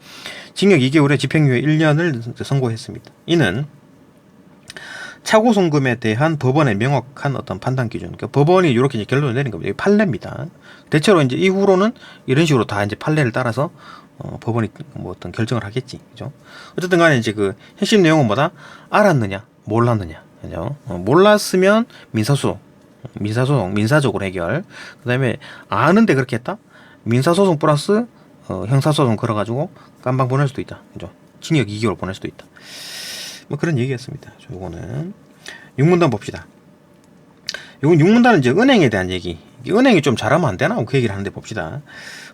징역 2개월에 집행유예 1년을 선고했습니다. 이는 차고송금에 대한 법원의 명확한 어떤 판단 기준. 그러니까 법원이 이렇게 이제 결론을 내린 겁니다. 이게 판례입니다. 대체로 이제 이후로는 이런 식으로 다 이제 판례를 따라서 법원이 뭐 어떤 결정을 하겠지. 그죠? 어쨌든 간에 이제 그 핵심 내용은 뭐다? 알았느냐? 몰랐느냐? 그죠? 몰랐으면 민사적으로 해결. 그 다음에 아는데 그렇게 했다? 민사소송 플러스 형사소송 걸어가지고 깜방 보낼 수도 있다. 그죠? 징역 2개월 보낼 수도 있다. 뭐 그런 얘기였습니다. 요거는 육문단 봅시다. 요건 육문단은 이제 은행에 대한 얘기. 은행이 좀 잘하면 안 되나? 그 얘기를 하는데 봅시다.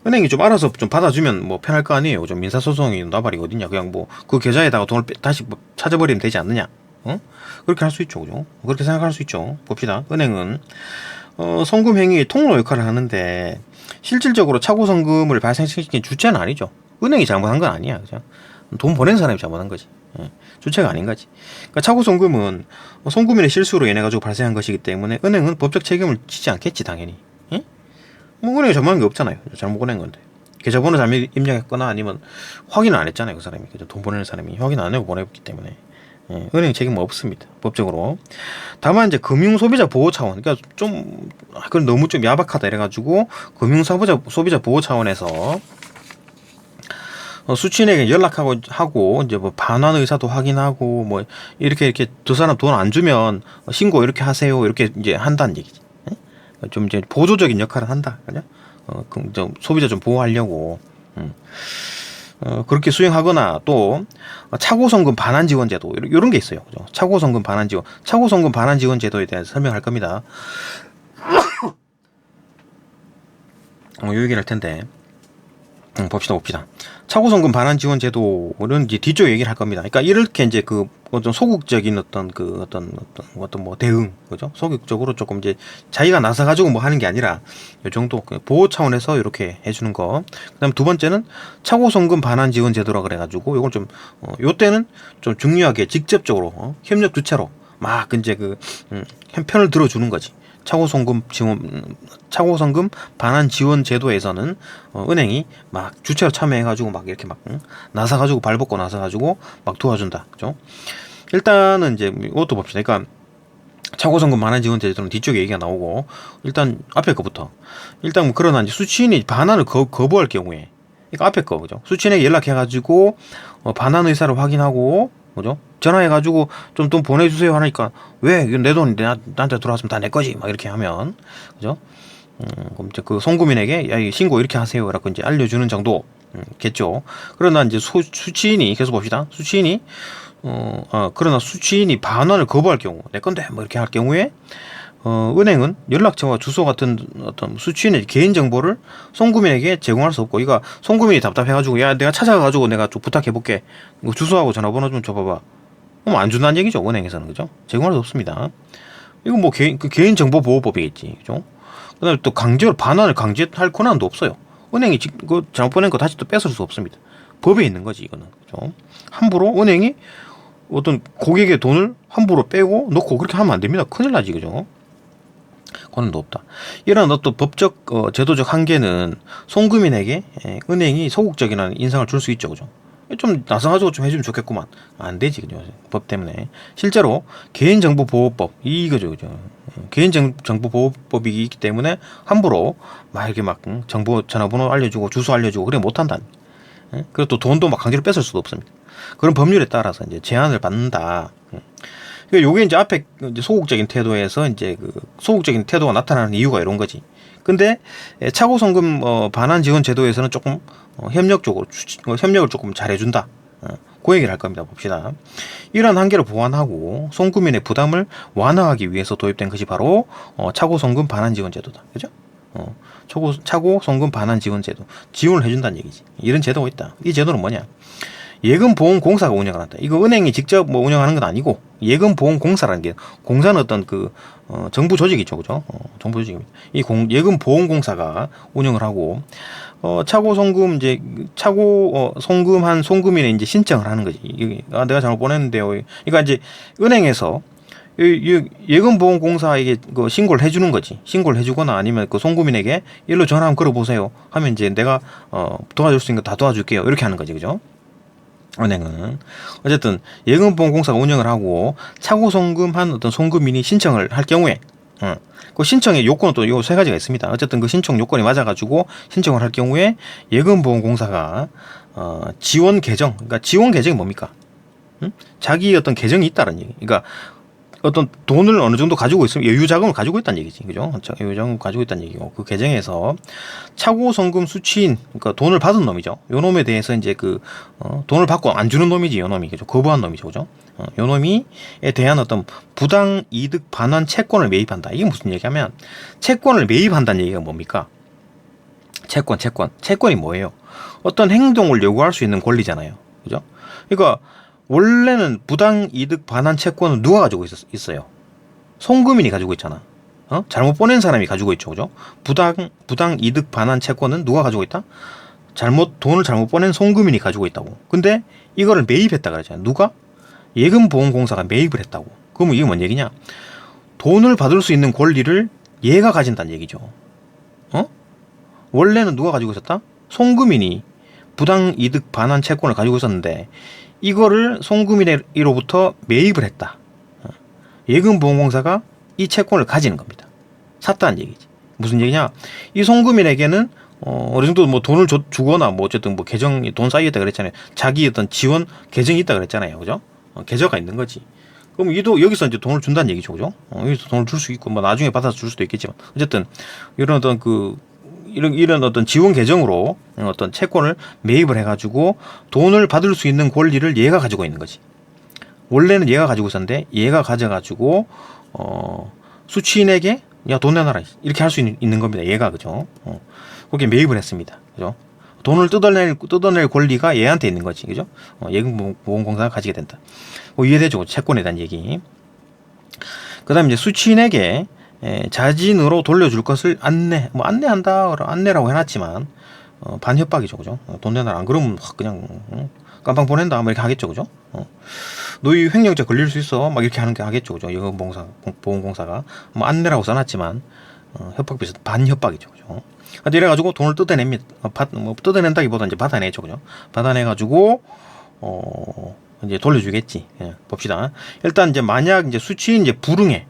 은행이 좀 알아서 좀 받아주면 뭐 편할 거 아니에요. 좀 민사소송이 나발이 어딨냐. 그냥 뭐 그 계좌에다가 돈을 다시 찾아버리면 되지 않느냐. 그렇게 할 수 있죠. 그죠? 그렇게 생각할 수 있죠. 봅시다. 은행은 송금 행위의 통로 역할을 하는데 실질적으로 차고송금을 발생시킨 주체는 아니죠. 은행이 잘못한 건 아니야. 그죠? 돈 보낸 사람이 잘못한 거지. 주체가 아닌 거지. 그러니까 차고송금은 송금인의 실수로 인해 가지고 발생한 것이기 때문에 은행은 법적 책임을 지지 않겠지 당연히. 뭐 은행이 잘못한 게 없잖아요. 잘못 보낸 건데. 계좌번호 잘못 입력했거나 아니면 확인을 안 했잖아요. 그 사람이. 그죠? 돈 보내는 사람이 확인 안 하고 보냈기 때문에. 은행 책임은 없습니다. 법적으로. 다만 이제 금융소비자 보호 차원, 그러니까 그건 너무 좀 야박하다 이래가지고 금융소비자 보호 차원에서 수취인에게 연락하고 이제 뭐 반환 의사도 확인하고 뭐 이렇게 두 사람 돈 안 주면 신고 이렇게 하세요 이렇게 이제 한다는 얘기지. 좀 이제 보조적인 역할을 한다. 그죠? 좀 소비자 좀 보호하려고. 그렇게 수행하거나 또 차고송금 반환 지원 제도 이런 게 있어요. 그죠? 차고송금 반환 지원 제도에 대해서 설명할 겁니다. 요 얘기를 할 텐데 봅시다. 차고송금 반환 지원 제도는 이제 뒤쪽 얘기를 할 겁니다. 그러니까 이렇게 이제 어떤 소극적인 어떤 뭐 대응, 그죠? 소극적으로 조금 이제 자기가 나서 가지고 뭐 하는 게 아니라 이 정도 보호 차원에서 이렇게 해주는 거. 그다음 두 번째는 차고송금 반환 지원 제도라 그래가지고 요걸 좀 요때는 좀 중요하게 직접적으로 협력 주체로 막 이제 편을 들어주는 거지. 차고송금 반환 지원 제도에서는 은행이 막 주체로 참여해가지고 막 이렇게 막 나서가지고 발벗고 나서가지고 막 도와준다, 그죠? 일단은 이제 이것도 봅시다. 그러니까 차고송금 반환 지원 제도는 뒤쪽에 얘기가 나오고 일단 앞에 거부터 일단 뭐 그러나 이제 수취인이 반환을 거부할 경우에 그러니까 앞에 거, 그죠? 수취인에게 연락해가지고 반환 의사를 확인하고, 그죠? 전화해가지고 좀 돈 보내주세요 하니까 왜 내 돈이 나한테 들어왔으면 다 내 거지 막 이렇게 하면, 그죠? 그럼 이제 그 송금인에게 야, 신고 이렇게 하세요라고 이제 알려주는 정도겠죠. 그러나 이제 수취인이 계속 봅시다. 수취인이 그러나 수취인이 반환을 거부할 경우 내 건데 뭐 이렇게 할 경우에 은행은 연락처와 주소 같은 어떤 수취인의 개인 정보를 송금인에게 제공할 수 없고, 이거 송금인이 답답해가지고 야 내가 찾아가가지고 내가 좀 부탁해볼게, 주소하고 전화번호 좀 줘봐봐. 그럼 안 준다는 얘기죠, 은행에서는. 그죠? 제공할 수 없습니다. 이거 뭐 개인 정보 보호법이겠지, 그죠? 그다음에 또 강제로 반환을 강제할 권한도 없어요. 은행이 그 잘못 보낸 거 다시 또 뺏을 수 없습니다. 법에 있는 거지 이거는, 그죠? 함부로 은행이 어떤 고객의 돈을 함부로 빼고 놓고 그렇게 하면 안 됩니다. 큰일 나지, 그죠? 권한도 없다. 이런 어떤 법적 제도적 한계는 송금인에게 은행이 소극적인 인상을 줄 수 있죠, 그죠? 좀 나서가지고 좀 해주면 좋겠구만. 안 되지, 그죠? 법 때문에. 실제로 개인정보보호법 이거죠, 그죠? 개인정보보호법이 있기 때문에 함부로 막 이렇게 막 정보 전화번호 알려주고 주소 알려주고 그래 못한다. 그리고 또 돈도 막 강제로 뺏을 수도 없습니다. 그런 법률에 따라서 이제 제한을 받는다. 그러니까 요게 이제 앞에 이제 소극적인 태도에서 이제 소극적인 태도가 나타나는 이유가 이런 거지. 근데 차고송금 반환 지원 제도에서는 조금 협력을 조금 잘해준다. 그 얘기를 할 겁니다. 봅시다. 이러한 한계를 보완하고 송금인의 부담을 완화하기 위해서 도입된 것이 바로 차고송금 반환 지원 제도다. 그죠? 차고송금 반환 지원 제도. 지원을 해준다는 얘기지. 이런 제도가 있다. 이 제도는 뭐냐? 예금보험공사가 운영을 한다. 이거 은행이 직접 뭐 운영하는 건 아니고 예금보험공사라는 게, 공사는 어떤 정부 조직이죠, 그죠? 정부 조직입니다. 이 예금보험공사가 운영을 하고 차고송금 송금한 송금인의 이제 신청을 하는 거지. 내가 잘못 보냈는데요. 그러니까 이제 은행에서 예금보험공사에게 신고를 해주는 거지. 신고를 해주거나 아니면 송금인에게 일로 전화 한번 걸어보세요 하면 이제 내가 도와줄 수 있는 거 다 도와줄게요 이렇게 하는 거지, 그죠? 은행은 어쨌든 예금보험공사가 운영을 하고 차고송금한 어떤 송금인이 신청을 할 경우에 그 신청의 요건은 또 요 세 가지가 있습니다. 어쨌든 그 신청 요건이 맞아가지고 신청을 할 경우에 예금보험공사가 지원 계정, 그러니까 지원 계정이 뭡니까? 자기 어떤 계정이 있다는 얘기. 그러니까 어떤 돈을 어느 정도 가지고 있으면 여유자금을 가지고 있다는 얘기지, 그죠? 여유자금을 가지고 있다는 얘기고, 그 계정에서 차고송금 수취인, 그러니까 돈을 받은 놈이죠. 요 놈에 대해서 이제 돈을 받고 안 주는 놈이지, 요 놈이, 그죠? 거부한 놈이죠, 그죠? 요 놈이에 대한 어떤 부당 이득 반환 채권을 매입한다. 이게 무슨 얘기냐면 채권을 매입한다는 얘기가 뭡니까? 채권이 뭐예요? 어떤 행동을 요구할 수 있는 권리잖아요, 그죠? 그러니까 원래는 부당 이득 반환 채권은 누가 가지고 있어요? 송금인이 가지고 있잖아. 잘못 보낸 사람이 가지고 있죠, 그죠? 부당 이득 반환 채권은 누가 가지고 있다? 돈을 잘못 보낸 송금인이 가지고 있다고. 근데 이거를 매입했다 그러잖아요. 누가? 예금보험공사가 매입을 했다고. 그러면 이게 뭔 얘기냐? 돈을 받을 수 있는 권리를 얘가 가진다는 얘기죠. 원래는 누가 가지고 있었다? 송금인이 부당 이득 반환 채권을 가지고 있었는데 이거를 송금인으로부터 매입을 했다. 예금보험공사가 이 채권을 가지는 겁니다. 샀다는 얘기지. 무슨 얘기냐? 이 송금인에게는 어느 정도 뭐 돈을 주거나 뭐 어쨌든 뭐 돈 쌓이겠다 그랬잖아요. 자기 어떤 지원 계정이 있다 그랬잖아요, 그죠? 계좌가 있는 거지. 그럼 얘도 여기서 이제 돈을 준다는 얘기죠, 그죠? 여기서 돈을 줄 수 있고 뭐 나중에 받아서 줄 수도 있겠지만 어쨌든 이런 어떤 이런 어떤 지원 계정으로 어떤 채권을 매입을 해가지고 돈을 받을 수 있는 권리를 얘가 가지고 있는 거지. 원래는 얘가 가지고 있었는데 얘가 가져가지고 수취인에게 야 돈 내놔라 이렇게 할 수 있는 겁니다. 얘가, 그죠? 거기에 매입을 했습니다, 그죠? 돈을 뜯어낼 권리가 얘한테 있는 거지, 그죠? 예금보험공사가 가지게 된다. 이해되죠? 채권에 대한 얘기. 그다음에 이제 수취인에게 자진으로 돌려줄 것을 안내라고 해놨지만 반협박이죠, 그죠? 돈 내놔라, 안 그러면 그냥 깜빵 보낸다, 뭐 이렇게 하겠죠, 그죠? 너희 횡령죄 걸릴 수 있어, 막 이렇게 하는 게 하겠죠, 그죠? 예금보험공사가 뭐 안내라고 써놨지만 협박 비슷 반협박이죠, 그죠? 이래가지고 돈을 뜯어냅니다. 뜯어낸다기보다 이제 받아내죠, 그죠? 받아내가지고 이제 돌려주겠지. 예, 봅시다. 일단 이제 만약 이제 수취인 이제 불응해,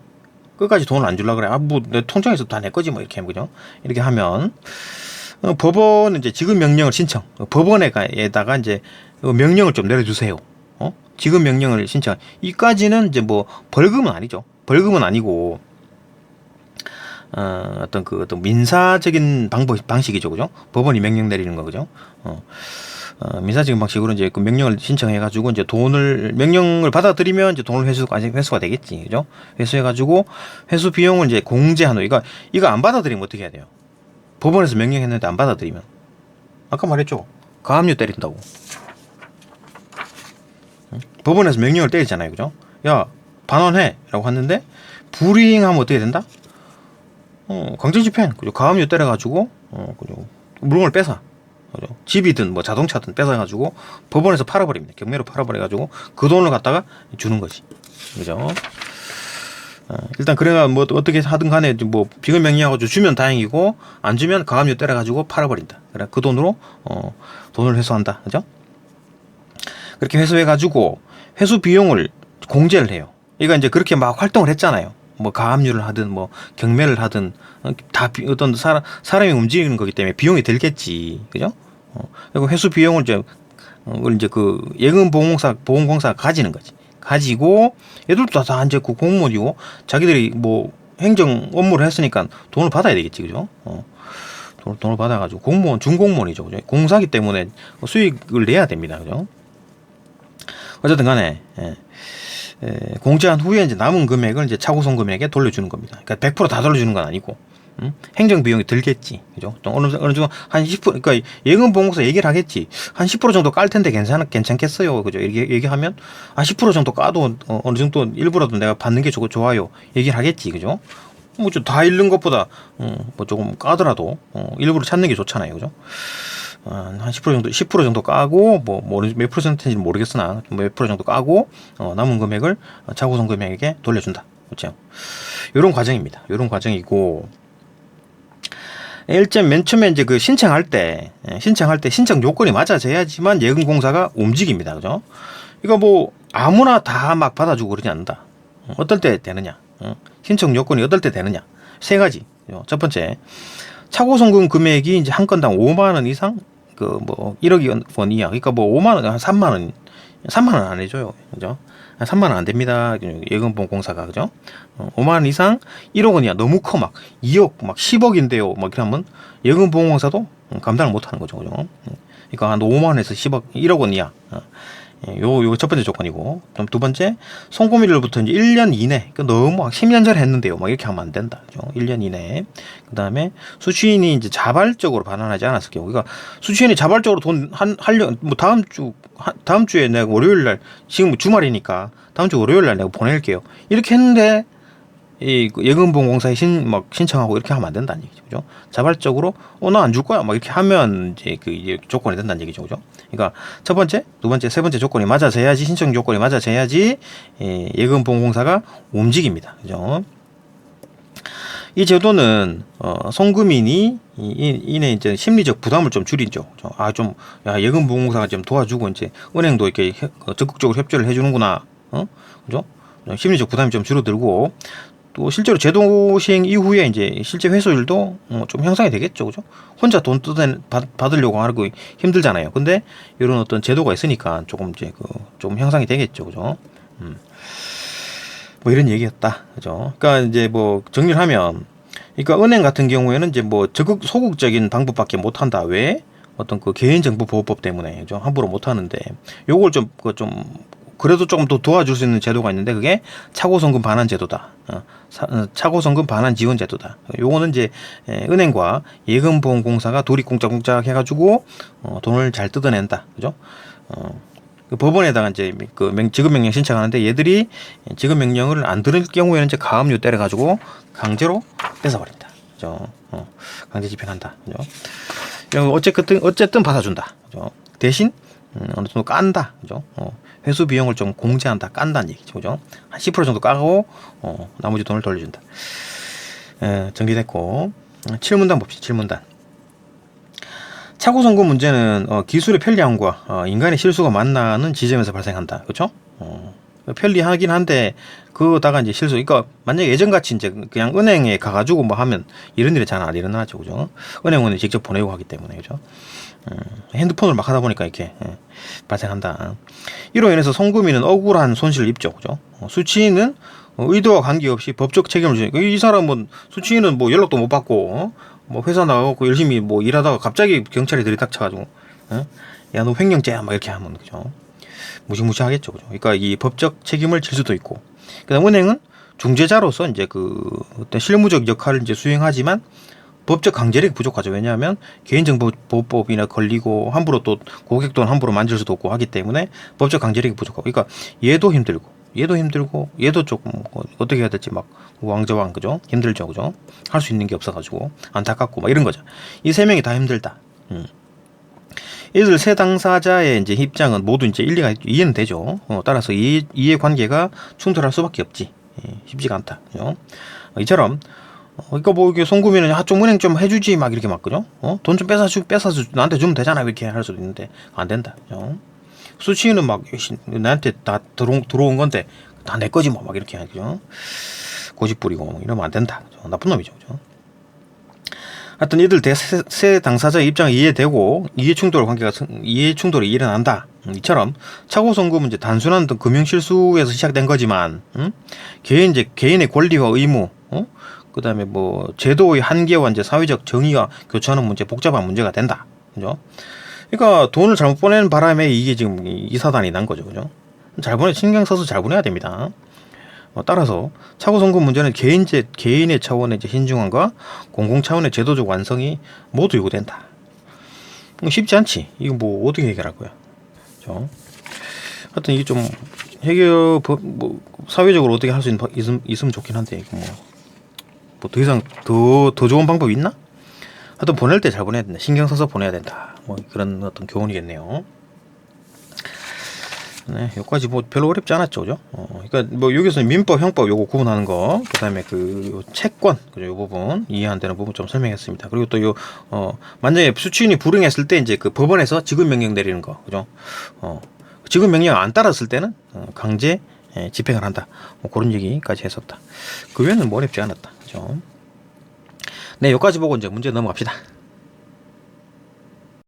끝까지 돈을 안 주려 그래. 뭐 내 통장에서 다 내 거지 뭐 이렇게 하면, 그죠? 이렇게 하면 법원은 이제 지급 명령을 신청. 법원에다가 이제 명령을 좀 내려주세요. 지급 명령을 신청. 이까지는 이제 뭐 벌금은 아니죠. 벌금은 아니고 어떤 민사적인 방식이죠, 그죠? 법원이 명령 내리는 거, 그죠? 민사적인 방식으로 이제 그 명령을 신청해가지고 이제 명령을 받아들이면 이제 돈을 회수가 되겠지, 그죠? 회수해가지고 회수 비용을 이제 공제한 후, 이거 안 받아들이면 어떻게 해야 돼요? 법원에서 명령했는데 안 받아들이면, 아까 말했죠, 가압류 때린다고. 법원에서 명령을 때리잖아요, 그죠? 야, 반환해라고 했는데 불이행하면 어떻게 된다? 강제집행, 그죠? 가압류 때려가지고 그죠? 물건을 뺏어. 그죠? 집이든 뭐 자동차든 뺏어가지고 법원에서 팔아버립니다. 경매로 팔아버려가지고 그 돈을 갖다가 주는 거지, 그죠? 일단 그래가 뭐 어떻게 하든 간에 뭐 비금 명령하고 주면 다행이고, 안 주면 가압류 때려가지고 팔아버린다. 그래 그 돈으로 돈을 회수한다, 그죠? 그렇게 회수해가지고 회수 비용을 공제를 해요. 이거 이제 그렇게 막 활동을 했잖아요. 뭐 가압류를 하든 뭐 경매를 하든 다 어떤 사람이 움직이는 거기 때문에 비용이 들겠지, 그죠? 그리고 회수 비용을 이제 그 보험공사가 가지는 거지. 가지고 얘들도 다 이제 그 공무원이고 자기들이 뭐 행정 업무를 했으니까 돈을 받아야 되겠지, 그죠? 돈을 받아가지고 준공무원이죠, 그죠? 공사기 때문에 수익을 내야 됩니다, 그죠? 어쨌든 간에 공제한 후에 이제 남은 금액을 이제 차고송금에게 돌려주는 겁니다. 그러니까 100% 다 돌려주는 건 아니고, 행정 비용이 들겠지, 그죠? 어느 정도 한 10%, 그러니까 예금보험공사 얘기를 하겠지. 한 10% 정도 깔 텐데 괜찮겠어요, 그죠? 얘기하면 10% 정도 까도 어느 정도 일부라도 내가 받는 게 좋아요, 얘기를 하겠지, 그죠? 뭐 좀 다 잃는 것보다 뭐 조금 까더라도 일부러 찾는 게 좋잖아요, 그죠? 한 10% 정도 까고 뭐 몇 퍼센트인지는 모르겠으나 몇 프로 정도 까고 남은 금액을 차고송 금액에게 돌려준다, 그렇죠? 이런 과정입니다. 이런 과정이고, 일단 맨 처음에 이제 그 신청할 때 신청 요건이 맞아져야지만 예금공사가 움직입니다, 그죠? 이거 뭐 아무나 다 막 받아주고 그러지 않는다. 어떨 때 되느냐? 신청 요건이 어떨 때 되느냐? 세 가지. 첫 번째, 차고송금 금액이 이제 한 건당 5만 원 이상, 그 뭐 1억 원 이하, 그러니까 뭐 5만 원, 한 3만 원 안 해줘요, 그죠? 3만 원 안 됩니다, 예금보험공사가, 그죠? 5만 원 이상 1억 원 이하, 너무 커, 막 2억, 막 10억인데요, 막 이렇게 하면 예금보험공사도 감당을 못하는 거죠, 그죠? 그러니까 한 5만 원에서 1억 원 이하. 요 첫 번째 조건이고, 그럼 두 번째, 송금일로부터 이제 1년 이내, 그러니까 너무 막 10년 전에 했는데요, 막 이렇게 하면 안 된다, 그죠? 1년 이내. 그 다음에 수취인이 이제 자발적으로 반환하지 않았을 경우, 그러니까 수취인이 자발적으로 뭐 다음 주에 내가 월요일 날, 지금 주말이니까 다음 주 월요일 날 내가 보낼게요, 이렇게 했는데 이 예금보험공사에 신청하고 이렇게 하면 안 된다는 얘기죠, 그죠? 자발적으로 나 안 줄 거야, 막 이렇게 하면 이제 조건이 된다는 얘기죠, 그죠? 그러니까 첫 번째, 두 번째, 세 번째 조건이 맞아져야지, 신청 조건이 맞아져야지 예금보험공사가 움직입니다, 그죠? 이 제도는 송금인이 이내 이제 심리적 부담을 좀 줄이죠. 예금보험공사가 좀 도와주고 이제 은행도 이렇게 적극적으로 협조를 해주는구나, 그죠? 심리적 부담이 좀 줄어들고, 또 실제로 제도 시행 이후에 이제 실제 회수율도 좀 형성이 되겠죠, 그죠? 혼자 돈 받으려고 하고 힘들잖아요. 근데 이런 어떤 제도가 있으니까 조금 이제 좀 형성이 되겠죠, 그죠? 뭐 이런 얘기였다, 그죠? 그러니까 이제 뭐 정리를 하면, 그러니까 은행 같은 경우에는 이제 뭐 소극적인 방법밖에 못 한다. 왜? 어떤 그 개인정보보호법 때문에, 그죠? 함부로 못 하는데, 요걸 좀 그래도 조금 더 도와줄 수 있는 제도가 있는데 그게 차고송금 반환 제도다. 차고송금 반환 지원 제도다. 요거는 이제 은행과 예금보험공사가 둘이 꽁짝꽁짝 해가지고 돈을 잘 뜯어낸다. 그죠? 그 법원에다가 이제 그 지급명령 신청하는데 얘들이 지급명령을 안 들을 경우에는 이제 가압류 때려가지고 강제로 뺏어버린다. 그죠? 강제 집행한다. 그죠? 어쨌든 받아준다. 그죠? 대신 어느 정도 깐다. 그죠? 회수 비용을 좀 공제한다. 깐다는 얘기죠. 그죠? 한 10% 정도 까고 나머지 돈을 돌려준다. 정리됐고 7문단 봅시다. 7문단. 차고송금 문제는 기술의 편리함과 인간의 실수가 만나는 지점에서 발생한다. 그렇죠? 편리하긴 한데 그거다가 이제 실수. 그러니까 만약에 예전같이 이제 그냥 은행에 가가지고 뭐 하면 이런 일이 잘 안 일어나죠. 그죠? 은행원이 직접 보내고 하기 때문에. 그죠? 핸드폰으로 막 하다 보니까 이렇게 발생한다. 이로 인해서 송금인은 억울한 손실을 입죠. 그죠? 수취인은 의도와 관계없이 법적 책임을 지니까 이 사람은 수취인은 뭐 연락도 못 받고 뭐 회사 나가고 열심히 뭐 일하다가 갑자기 경찰이 들이닥쳐가지고 야 너 횡령죄야 막 이렇게 하면 그죠? 무시무시하겠죠. 그죠? 그러니까 이 법적 책임을 질 수도 있고 그다음 은행은 중재자로서 이제 그 어떤 실무적 역할을 이제 수행하지만 법적 강제력이 부족하죠. 왜냐하면 개인정보보호법이나 걸리고 함부로 또 고객 돈 함부로 만질 수도 없고 하기 때문에 법적 강제력이 부족하고 그러니까 얘도 힘들고 얘도 조금 어떻게 해야 될지 막 왕저왕 그죠? 힘들죠. 그죠? 할 수 있는 게 없어가지고 안타깝고 막 이런 거죠. 이 세 명이 다 힘들다. 이들 세 당사자의 이제 입장은 모두 이제 일리가 이해는 되죠. 따라서 이해 관계가 충돌할 수밖에 없지. 쉽지가 않다. 그죠? 이처럼 그러니까 뭐 이게 송금이는 좀 은행 좀 해주지 막 이렇게 막 그죠? 돈 좀 뺏어주 나한테 주면 되잖아 이렇게 할 수도 있는데 안 된다. 그죠? 수취인은 막 나한테 다 들어온 건데 다 내 거지 뭐 막 이렇게 하죠. 고집 부리고 이러면 안 된다. 그죠? 나쁜 놈이죠. 그죠? 하여튼 이들 세 당사자의 입장이 이해되고 이해 충돌이 일어난다. 이처럼 차고송금은 이제 단순한 금융 실수에서 시작된 거지만 개인의 권리와 의무 그다음에 뭐 제도의 한계와 이제 사회적 정의가 교차하는 문제 복잡한 문제가 된다. 그죠? 그러니까 돈을 잘못 보내는 바람에 이게 지금 이 사단이 난 거죠. 그죠? 신경 써서 잘 보내야 됩니다. 따라서 차고송금 문제는 개인의 차원의 이제 신중함과 공공 차원의 제도적 완성이 모두 요구된다. 쉽지 않지. 이거 뭐 어떻게 해결할 거야? 그죠? 하여튼 이게 좀 뭐 사회적으로 어떻게 할 수 있으면 좋긴 한데 이거 뭐 더 이상 더 좋은 방법이 있나? 하여튼 보낼 때 잘 보내야 된다. 신경 써서 보내야 된다. 뭐 그런 어떤 교훈이겠네요. 네, 여기까지 뭐 별로 어렵지 않았죠, 그죠? 그러니까 뭐 여기서 민법, 형법 요거 구분하는 거, 그다음에 그 채권, 그죠? 요 부분 이해 안 되는 부분 좀 설명했습니다. 그리고 또 요 만약에 수취인이 불응했을 때 이제 그 법원에서 지급 명령 내리는 거, 그죠? 지급 명령 안 따랐을 때는 강제 집행을 한다. 뭐 그런 얘기까지 했었다. 그 외에는 뭐 어렵지 않았다, 그죠? 네, 여기까지 보고 이제 문제 넘어갑시다.